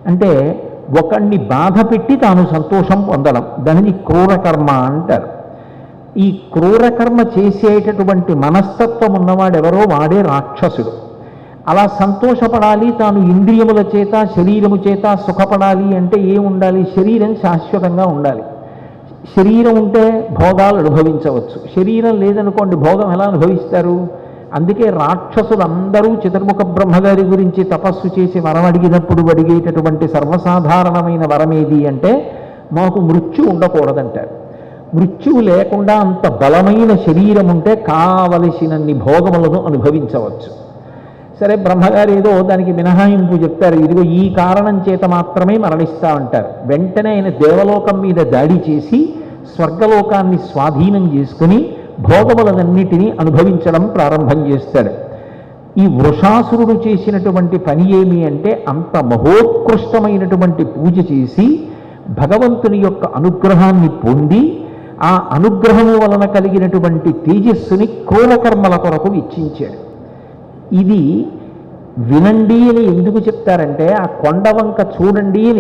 అంటే ఒకణ్ణి బాధ పెట్టి తాను సంతోషం పొందడం, దానిని క్రూరకర్మ అంటారు. ఈ క్రూరకర్మ చేసేటటువంటి మనస్తత్వం ఉన్నవాడెవరో వాడే రాక్షసుడు. అలా సంతోషపడాలి, తాను ఇంద్రియముల చేత శరీరము చేత సుఖపడాలి అంటే ఏం ఉండాలి? శరీరం శాశ్వతంగా ఉండాలి. శరీరం ఉంటే భోగాలు అనుభవించవచ్చు, శరీరం లేదనుకోండి భోగం ఎలా అనుభవిస్తారు? అందుకే రాక్షసులందరూ చతుర్ముఖ బ్రహ్మగారి గురించి తపస్సు చేసి వరం అడిగినప్పుడు అడిగేటటువంటి సర్వసాధారణమైన వరం ఏది అంటే, మాకు మృత్యు ఉండకూడదంటారు. మృత్యువు లేకుండా అంత బలమైన శరీరం ఉంటే కావలసినన్ని భోగములను అనుభవించవచ్చు. సరే, బ్రహ్మగారు ఏదో దానికి మినహాయింపు చెప్తారు, ఇదిగో ఈ కారణం చేత మాత్రమే మరణిస్తా అంటారు. వెంటనే ఆయన దేవలోకం మీద దాడి చేసి స్వర్గలోకాన్ని స్వాధీనం చేసుకుని భోగములన్నిటినీ అనుభవించడం ప్రారంభం చేస్తాడు. ఈ వృషాసురుడు చేసినటువంటి పని ఏమి అంటే, అంత మహోత్కృష్టమైనటువంటి పూజ చేసి భగవంతుని యొక్క అనుగ్రహాన్ని పొంది ఆ అనుగ్రహము వలన కలిగినటువంటి తేజస్సుని క్రూరకర్మల కొరకు ఇచ్చించాడు. ఇది వినండి అని ఎందుకు చెప్తారంటే, ఆ కొండ వంక చూడండి అని